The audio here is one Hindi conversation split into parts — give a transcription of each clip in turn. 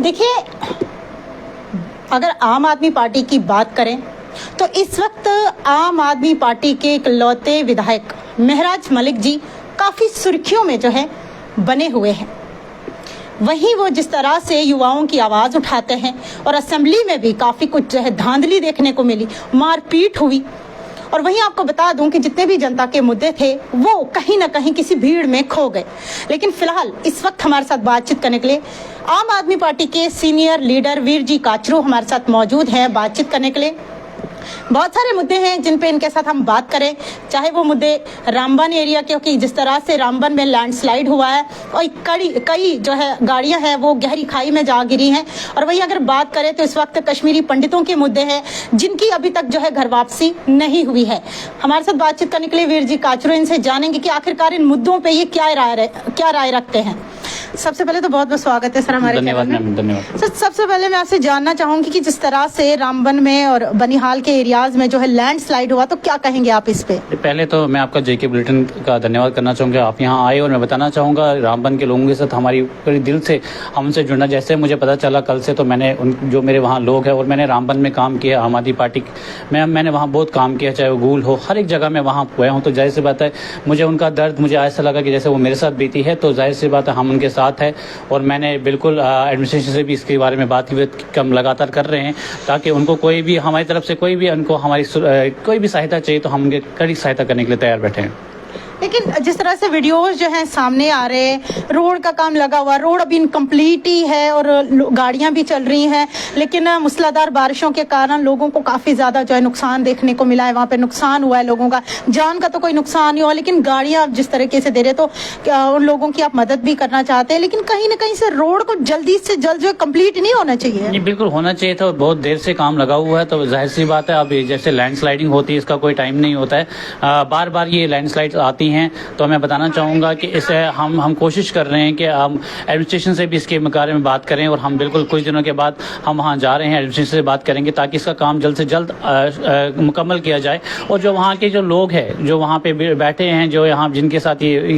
देखिए, अगर आम आदमी पार्टी की बात करें तो इस वक्त आम आदमी पार्टी के इकलौते विधायक महराज मलिक जी काफ़ी सुर्खियों में जो है बने हुए हैं। वहीं वो जिस तरह से युवाओं की आवाज़ उठाते हैं और असेंबली में भी काफ़ी कुछ जो है धांधली देखने को मिली, मारपीट हुई। और वहीं आपको बता दूं कि जितने भी जनता के मुद्दे थे वो कहीं ना कहीं किसी भीड़ में खो गए। लेकिन फिलहाल इस वक्त हमारे साथ बातचीत करने के लिए आम आदमी पार्टी के सीनियर लीडर वीर जी काचरू हमारे साथ मौजूद हैं बातचीत करने के लिए। बहुत सारे मुद्दे हैं जिन पे इनके साथ हम बात करें, चाहे वो मुद्दे रामबन एरिया, क्योंकि जिस तरह से रामबन में लैंडस्लाइड हुआ है और कई जो है गाड़ियां हैं वो गहरी खाई में जा गिरी हैं। और वहीं अगर बात करें तो इस वक्त कश्मीरी पंडितों के मुद्दे हैं जिनकी अभी तक जो है घर वापसी नहीं हुई है। हमारे साथ बातचीत करने के लिए वीर जी काचरू, इनसे जानेंगे कि आखिरकार इन मुद्दों पर ये क्या राय रखते हैं। सबसे पहले तो बहुत बहुत स्वागत है सर हमारे धन्यवाद मैम, धन्यवाद सर। सबसे पहले मैं आपसे जानना चाहूंगी कि जिस तरह से रामबन में और बनिहाल के एरियाज में जो है लैंडस्लाइड हुआ, तो क्या कहेंगे आप इस पे? पहले तो मैं आपका जेके बुलेटिन का धन्यवाद करना चाहूँगा, आप यहाँ आए। और मैं बताना चाहूँगा रामबन के लोगों के साथ हमारी पूरी दिल से हमसे जुड़ना। जैसे मुझे पता चला कल से, तो मैंने जो मेरे वहाँ लोग हैं और मैंने रामबन में काम किया आम आदमी पार्टी में, मैंने वहाँ बहुत काम किया, चाहे वो गूल हो, हर एक जगह मैं वहाँ गया हूँ। तो जाहिर सी बात है मुझे उनका दर्द मुझे ऐसा लगा कि जैसे वो मेरे साथ बीती है, तो जाहिर सी बात है हम उनके साथ है। और मैंने बिल्कुल एडमिनिस्ट्रेशन से भी इसके बारे में बात कम लगातार कर रहे हैं, ताकि उनको कोई भी हमारी तरफ से कोई भी उनको हमारी कोई भी सहायता चाहिए तो हम उनके कड़ी सहायता करने के लिए तैयार बैठे हैं। लेकिन जिस तरह से वीडियोस जो हैं सामने आ रहे हैं, रोड का काम लगा हुआ, रोड अभी इनकम्प्लीट ही है और गाड़ियां भी चल रही हैं, लेकिन मूसलाधार बारिशों के कारण लोगों को काफ़ी ज़्यादा जो है नुकसान देखने को मिला है। वहाँ पे नुकसान हुआ है लोगों का, जान का तो कोई नुकसान नहीं हुआ, लेकिन गाड़ियां आप जिस तरीके से दे रहे, तो उन लोगों की आप मदद भी करना चाहते हैं, लेकिन कहीं ना कहीं से रोड को जल्दी से जल्द जो है कम्प्लीट नहीं होना चाहिए। नहीं, बिल्कुल होना चाहिए था। बहुत देर से काम लगा हुआ है, तो जाहिर सी बात है अब जैसे लैंडस्लाइडिंग होती है इसका कोई टाइम नहीं होता है, बार बार ये लैंडस्लाइड आती हैं। तो मैं बताना चाहूँगा कि इसे हम कोशिश कर रहे हैं कि हम एडमिनिस्ट्रेशन से भी इसके बारे में बात करें, और हम बिल्कुल कुछ दिनों के बाद हम वहाँ जा रहे हैं, एडमिनिस्ट्रेशन से बात करेंगे ताकि इसका काम जल्द से जल्द मुकम्मल किया जाए। और जो वहाँ के जो लोग हैं जो वहाँ पे बैठे हैं, जो यहाँ जिनके साथ ये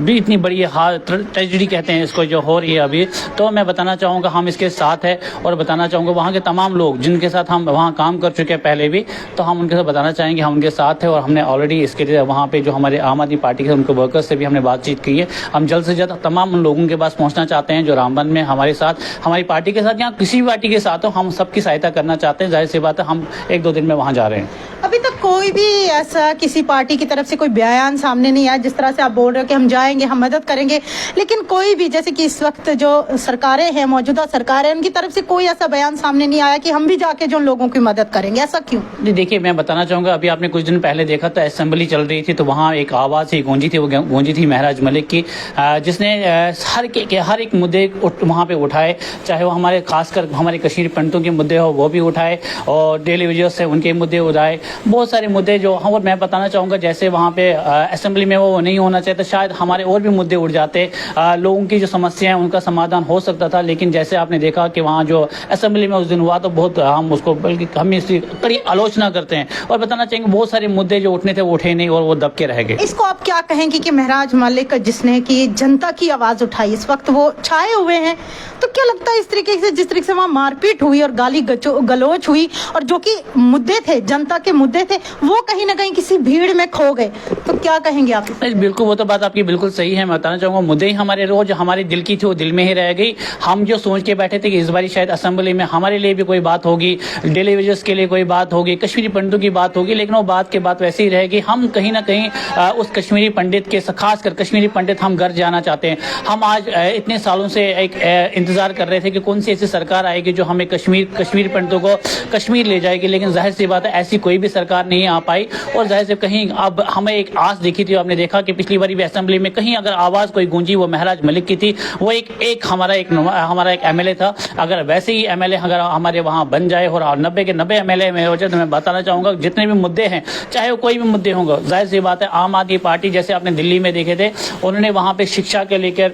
इतनी बड़ी ट्रेजेडी कहते हैं इसको जो हो रही है अभी, तो मैं बताना चाहूँगा हम इसके साथ है। और बताना चाहूँगा वहाँ के तमाम लोग जिनके साथ हम वहाँ काम कर चुके हैं पहले भी, तो हम उनके साथ बताना चाहेंगे हम उनके साथ है। और हमने ऑलरेडी इसके लिए वहाँ पे जो हमारे आम आदमी पार्टी के उनके वर्कर्स से भी हमने बातचीत की है। हम जल्द से जल्द तमाम उन लोगों के पास पहुंचना चाहते हैं जो रामबन में हमारे साथ, हमारी पार्टी के साथ या किसी भी पार्टी के साथ हो, हम सबकी सहायता करना चाहते हैं। जाहिर सी बात है हम 1-2 दिन में वहाँ जा रहे हैं। अभी तक कोई भी ऐसा किसी पार्टी की तरफ से कोई बयान सामने नहीं आया, जिस तरह से आप बोल रहे हो कि हम जाएंगे, हम मदद करेंगे, लेकिन कोई भी जैसे कि इस वक्त जो सरकारें हैं, मौजूदा सरकार है, उनकी तरफ से कोई ऐसा बयान सामने नहीं आया कि हम भी जाके जो लोगों की मदद करेंगे। ऐसा क्यों? जी देखिए, मैं बताना चाहूँगा अभी आपने कुछ दिन पहले देखा था असेंबली चल रही थी, तो वहाँ एक आवाज़ ही गूंजी थी, वो गूंजी थी महराज मलिक की, जिसने हर एक मुद्दे वहाँ पे उठाए, चाहे वो हमारे खासकर हमारे कश्मीरी पंडितों के मुद्दे हो वो भी उठाए, और डेली वेजेस से उनके मुद्दे उठाए, बहुत सारे मुद्दे जो हम। और मैं बताना चाहूँगा जैसे वहाँ पे असेंबली में वो नहीं होना चाहिए था, शायद हमारे और भी मुद्दे उठ जाते, लोगों की जो समस्याएं उनका समाधान हो सकता था। लेकिन जैसे आपने देखा कि वहाँ जो असेंबली में उस दिन हुआ, तो बहुत हम उसको बल्कि हम इसकी कड़ी आलोचना करते हैं। और बताना चाहेंगे बहुत सारे मुद्दे जो उठने थे वो उठे नहीं और वो दब के रह गए। इसको आप क्या कहेंगे कि महराज मलिक जिसने की जनता की आवाज उठाई, इस वक्त वो छाए हुए हैं, तो क्या लगता है इस तरीके से जिस तरीके से वहाँ मारपीट हुई और गाली गलौच हुई, और जो कि मुद्दे थे, जनता के मुद्दे थे, वो कहीं ना कहीं किसी भीड़ में खो गए, तो क्या कहेंगे आप? बिल्कुल, वो तो बात आपकी बिल्कुल सही है। मैं बताना चाहूँगा मुद्दे ही हमारे रोज हमारे दिल की थी, वो दिल में ही रह गई। हम जो सोच के बैठे थे कि इस बार शायद असेंबली में हमारे लिए भी कोई बात होगी, डेली वेजेस के लिए कोई बात होगी, कश्मीरी पंडितों की बात होगी, लेकिन वो बात के बात वैसे ही रहेगी। हम कहीं ना कहीं उस कश्मीरी पंडित के, खासकर कश्मीरी पंडित, हम घर जाना चाहते हैं। हम आज इतने सालों से एक इंतजार कर रहे थे कि कौन सी ऐसी सरकार आएगी जो हमें कश्मीरी पंडितों को कश्मीर ले जाएगी, लेकिन जाहिर सी बात है ऐसी कोई भी सरकार नहीं आ पाई। और जाहिर से कहीं अब हमें एक आस दिखी थी, आपने देखा कि पिछली बारी भी असेंबली में कहीं अगर आवाज़ कोई गूंजी वो महराज मलिक की थी। वो एक हमारा एक एमएलए था। अगर वैसे ही एमएलए अगर हमारे वहाँ बन जाए और 90 के 90 एमएलए में हो जाए, तो मैं बताना चाहूँगा जितने भी मुद्दे हैं, चाहे वो कोई भी मुद्दे होंगे, जाहिर सी बात है आम आदमी पार्टी, जैसे आपने दिल्ली में देखे थे, उन्होंने वहाँ पे शिक्षा के लेकर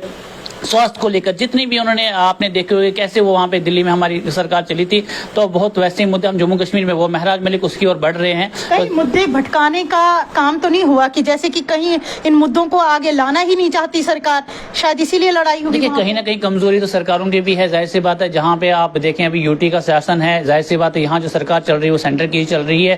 स्वास्थ्य को लेकर जितनी भी उन्होंने आपने देखे हुए कैसे वो वहाँ पे दिल्ली में हमारी सरकार चली थी, तो बहुत वैसे ही मुद्दे हम जम्मू कश्मीर में वो महराज मलिक उसकी ओर बढ़ रहे हैं। कई मुद्दे भटकाने का काम तो नहीं हुआ कि जैसे कि कहीं इन मुद्दों को आगे लाना ही नहीं चाहती सरकार, शायद इसीलिए लड़ाई हुई? देखिए कहीं ना कहीं कमजोरी तो सरकारों की भी है, जाहिर सी बात है। जहाँ पे आप देखें अभी यूटी का शासन है, जाहिर सी बात है यहाँ जो सरकार चल रही है वो सेंटर की चल रही है,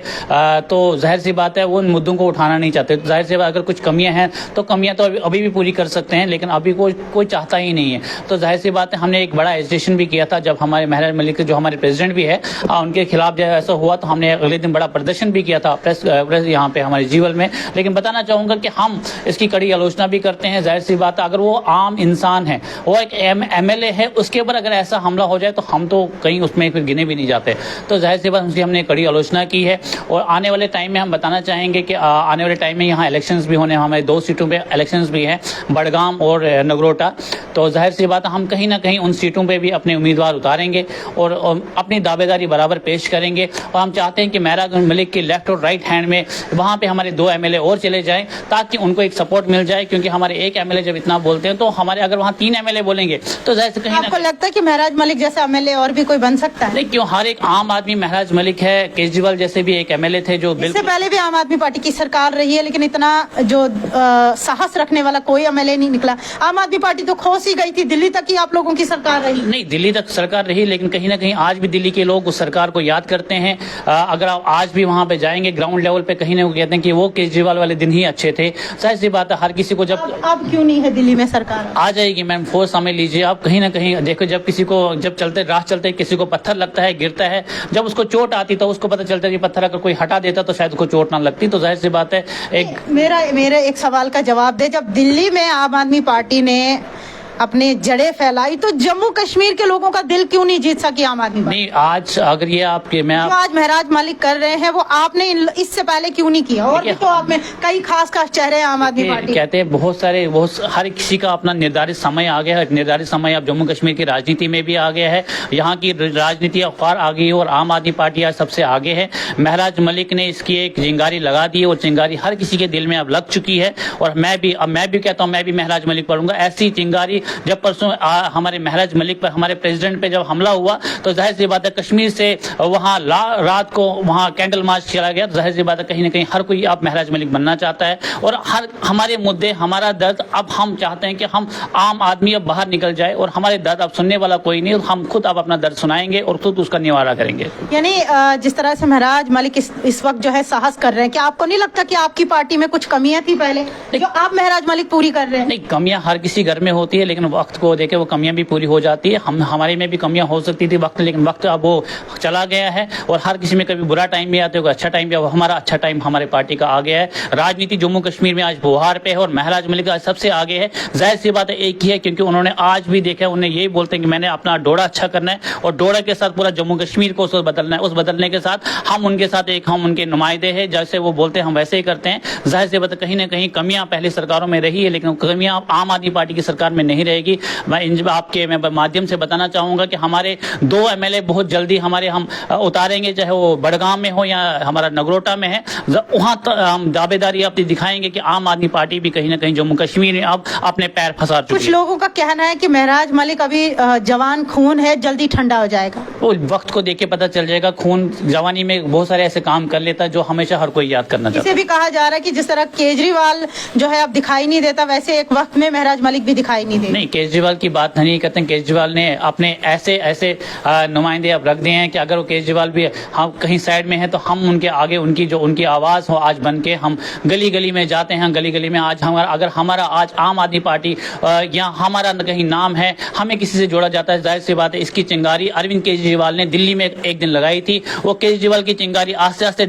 तो जाहिर सी बात है वो उन मुद्दों को उठाना नहीं चाहते। जाहिर सी बात अगर कुछ कमियां हैं तो कमियां तो अभी भी पूरी कर सकते हैं, लेकिन अभी कोई चाहता ही नहीं है। तो जाहिर सी बात है हमने एक बड़ा एजिटेशन भी किया था जब हमारे महराज मलिक जो हमारे प्रेसिडेंट भी है उनके खिलाफ जब ऐसा हुआ तो हमने अगले दिन बड़ा प्रदर्शन भी किया था प्रेस यहाँ पे हमारे जीवल में। लेकिन बताना चाहूंगा कि हम इसकी कड़ी आलोचना भी करते हैं। जाहिर सी बात है अगर वो आम इंसान है, वो एक एमएलए है, उसके ऊपर अगर ऐसा हमला हो जाए तो हम तो कहीं उसमें फिर गिने भी नहीं जाते। तो जाहिर सी बात उसकी हमने कड़ी आलोचना की है। और आने वाले टाइम में हम बताना चाहेंगे कि आने वाले टाइम में यहाँ इलेक्शंस भी होने, हमारे 2 सीटों पे इलेक्शंस भी हैं, बड़गाम और नगरोटा। तो जाहिर सी बात हम कहीं ना कहीं उन सीटों पे भी अपने उम्मीदवार उतारेंगे और अपनी दावेदारी बराबर पेश करेंगे। और हम चाहते हैं कि महराज मलिक के लेफ्ट और राइट हैंड में वहाँ पे हमारे 2 एमएलए और चले जाएं ताकि उनको एक सपोर्ट मिल जाए, क्योंकि हमारे एक एमएलए जब इतना बोलते हैं तो हमारे अगर वहाँ 3 एमएलए बोलेंगे तो जाहिर से कहीं आपको लगता है कि महराज मलिक जैसा एमएलए और भी कोई बन सकता है? नहीं, क्यों, हर एक आम आदमी महराज मलिक है, केजरीवाल जैसे भी एक एमएलए थे जो इससे पहले भी आम आदमी पार्टी की सरकार रही है, लेकिन इतना जो साहस रखने वाला कोई एमएलए नहीं निकला। आम आदमी पार्टी तो खोस ही गई थी, दिल्ली तक ही आप लोगों की सरकार रही। नहीं, दिल्ली तक सरकार रही, लेकिन कहीं ना कहीं आज भी दिल्ली के लोग उस सरकार को याद करते हैं। अगर आप आज भी वहां पे जाएंगे ग्राउंड लेवल पे कहीं ना कहीं कहते हैं कि वो केजरीवाल वाले दिन ही अच्छे थे। जाहिर सी बात है हर किसी को जब अब क्यों नहीं है दिल्ली में सरकार? आ जाएगी मैम, फोर्स समझ लीजिए आप। कहीं ना कहीं देखो जब किसी को जब चलते राह चलते किसी को पत्थर लगता है, गिरता है, जब उसको चोट आती तो उसको पता चलता है कि पत्थर अगर कोई हटा देता तो शायद उसको चोट ना लगती। तो जाहिर सी बात है मेरा एक सवाल का जवाब दे, जब दिल्ली में आम आदमी पार्टी ने अपने जड़ें फैलाई तो जम्मू कश्मीर के लोगों का दिल क्यों नहीं जीत सकी आम आदमी पार्टी? नहीं, आज अगर ये आपके आज महराज मलिक कर रहे हैं वो आपने इससे पहले क्यों नहीं किया? और भी तो आप में कई खास चेहरे हैं आम आदमी पार्टी। कहते हैं बहुत सारे हर किसी का अपना निर्धारित समय आ गया है। निर्धारित समय अब जम्मू कश्मीर की राजनीति में भी आ गया है, यहाँ की राजनीति अखबार आ गई है और आम आदमी पार्टी आज सबसे आगे है। महराज मलिक ने इसकी एक चिंगारी लगा दी और चिंगारी हर किसी के दिल में अब लग चुकी है। और मैं भी कहता हूँ मैं भी महराज मलिक पढ़ूंगा ऐसी चिंगारी। जब परसों हमारे महराज मलिक पर हमारे प्रेसिडेंट पे जब हमला हुआ तो जाहिर सी बात है कश्मीर से वहाँ रात को वहाँ कैंडल मार्च चला गया। तो जाहिर सी बात है कहीं ना कहीं हर कोई अब महराज मलिक बनना चाहता है और हर हमारे मुद्दे, हमारा दर्द अब हम चाहते हैं कि हम आम आदमी अब बाहर निकल जाए और हमारे दर्द अब सुनने वाला कोई नहीं, हम खुद अब अपना दर्द सुनाएंगे और खुद उसका निवारा करेंगे। यानी जिस तरह से महराज मलिक इस वक्त जो है साहस कर रहे हैं, क्या आपको नहीं लगता कि आपकी पार्टी में कुछ कमियां थी पहले जो आप महराज मलिक पूरी कर रहे हैं? नहीं, कमियां हर किसी घर में होती है, लेकिन वक्त को देखे वो कमियां भी पूरी हो जाती है। हमारे में भी कमियां हो सकती थी वक्त, लेकिन वक्त अब वो चला गया है और हर किसी में कभी बुरा टाइम भी आता है, अच्छा टाइम भी। अब हमारा अच्छा टाइम हमारे पार्टी का आ गया है। राजनीति जम्मू कश्मीर में आज बुहार पे है और महराज मलिक आज सबसे आगे है। जाहिर सी बात है एक ही है, क्योंकि उन्होंने आज भी देखा, उन्हें यही बोलते हैं कि मैंने अपना डोड़ा अच्छा करना है और डोड़ा के साथ पूरा जम्मू कश्मीर को बदलना है। उस बदलने के साथ हम उनके साथ हम उनके नुमाइंदे हैं, जैसे वो बोलते हैं हम वैसे ही करते हैं। जाहिर सी बात है कहीं ना कहीं कमियां पहले सरकारों में रही है, लेकिन कमियां आम आदमी पार्टी की सरकार में नहीं रहेगी। मैं माध्यम से बताना चाहूंगा कि हमारे 2 एमएलए बहुत जल्दी हम उतारेंगे, चाहे वो बड़गाम में हो या हमारा नगरोटा में है। वहां हम दावेदारी अपनी दिखाएंगे कि आम आदमी पार्टी भी कहीं ना कहीं जम्मू कश्मीर में अब अपने पैर फंसा चुकी है। कुछ लोगों का कहना है कि महराज मलिक अभी जवान खून है, जल्दी ठंडा हो जाएगा। वो वक्त को देख के पता चल जाएगा। खून जवानी में बहुत सारे ऐसे काम कर लेता है जो हमेशा हर कोई याद करना चाहता है। इसे भी कहा जा रहा है कि जिस तरह केजरीवाल जो है अब दिखाई नहीं देता, वैसे एक वक्त में महराज मलिक भी दिखाई नहीं देते। नहीं, केजरीवाल की बात नहीं करते। केजरीवाल ने अपने ऐसे नुमाइंदे अब रख दिए हैं कि अगर वो केजरीवाल भी हम कहीं साइड में है तो हम उनके आगे उनकी आवाज हो आज बन के हम गली गली में जाते हैं। गली गली में आज अगर हमारा आज आम आदमी पार्टी या हमारा कहीं नाम है, हमें किसी से जोड़ा जाता है। जाहिर सी बात है इसकी चिंगारी अरविंद केजरीवाल ने दिल्ली में एक दिन लगाई थी। वो केजरीवाल की चिंगारी आस्ते आस्ते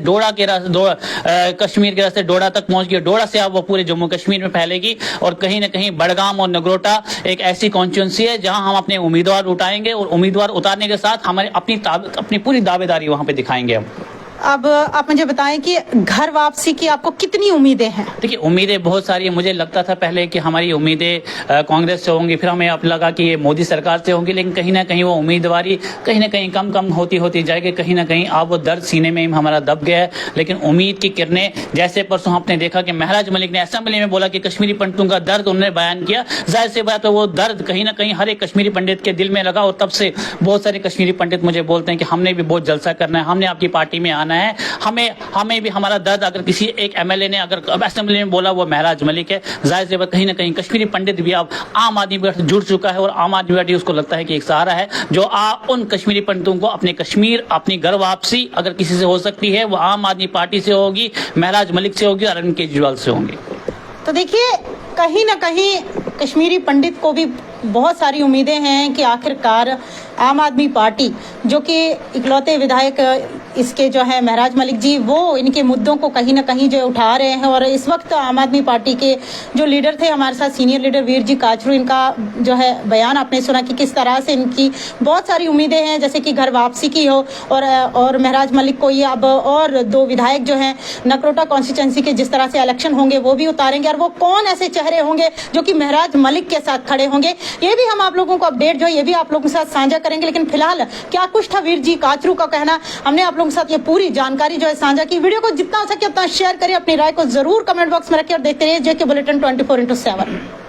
कश्मीर के रास्ते डोडा तक पहुंच गई। डोडा से अब वो पूरे जम्मू कश्मीर में फैलेगी और कहीं ना कहीं बड़गाम और नगरोटा एक ऐसी कॉन्स्टिट्यूंसी है जहां हम अपने उम्मीदवार उठाएंगे और उम्मीदवार उतारने के साथ हमारे अपनी पूरी दावेदारी वहां पे दिखाएंगे हम। अब आप मुझे बताएं कि घर वापसी की आपको कितनी उम्मीदें हैं? देखिए, उम्मीदें बहुत सारी है। मुझे लगता था पहले कि हमारी उम्मीदें कांग्रेस से होंगी, फिर हमें अब लगा कि ये मोदी सरकार से होंगी, लेकिन कहीं ना कहीं वो उम्मीदवारी कहीं ना कहीं कम कम होती जाएगी। कहीं ना कहीं अब वो दर्द सीने में हमारा दब गया है। लेकिन उम्मीद की किरणें, जैसे परसों आपने देखा कि महराज मलिक ने असेंबली में बोला कि कश्मीरी पंडितों का दर्द उन्होंने बयान किया, जाहिर सी बात है वो दर्द कहीं ना कहीं हर एक कश्मीरी पंडित के दिल में लगा। और तब से बहुत सारे कश्मीरी पंडित मुझे बोलते हैं कि हमने भी बहुत जलसा करना है, हमने आपकी पार्टी में आना है, हमें भी हमारा दर्द, अगर किसी एक एमएलए ने अगर असेंबली में बोला वो महराज मलिक है, जाहिर सी बात कहीं ना कहीं कश्मीरी पंडित भी अब आम आदमी पार्टी से जुड़ चुका है। और आम आदमी पार्टी उसको लगता है कि एक सहारा है जो उन कश्मीरी पंडितों को अपने कश्मीर, अपनी घर वापसी अगर किसी से हो सकती है वो आम आदमी पार्टी से होगी, महराज मलिक से होगी, अरविंद केजरीवाल से होंगी। तो देखिए, कहीं ना कहीं कश्मीरी पंडित को भी बहुत सारी उम्मीदें हैं कि आखिरकार आम आदमी पार्टी, जो कि इकलौते विधायक इसके जो है महराज मलिक जी, वो इनके मुद्दों को कहीं ना कहीं जो उठा रहे हैं। और इस वक्त आम आदमी पार्टी के जो लीडर थे हमारे साथ, सीनियर लीडर वीर जी काचरू, इनका जो है बयान आपने सुना कि किस तरह से इनकी बहुत सारी उम्मीदें हैं, जैसे कि घर वापसी की हो और महराज मलिक को ये अब और 2 विधायक जो हैं नगरोटा कॉन्स्टिट्यूंसी के जिस तरह से इलेक्शन होंगे वो भी उतारेंगे। और वो कौन ऐसे चेहरे होंगे जो कि महराज मलिक के साथ खड़े होंगे, ये भी हम आप लोगों को अपडेट जो है ये भी आप लोगों के साथ साझा करेंगे। लेकिन फिलहाल क्या कुछ था वीर जी काचरू का कहना, हमने आप लोगों के साथ ये पूरी जानकारी जो है साझा की। वीडियो को जितना हो सके उतना शेयर करिए, अपनी राय को जरूर कमेंट बॉक्स में रखिए और देखते रहिए जेके बुलेटिन 24x7।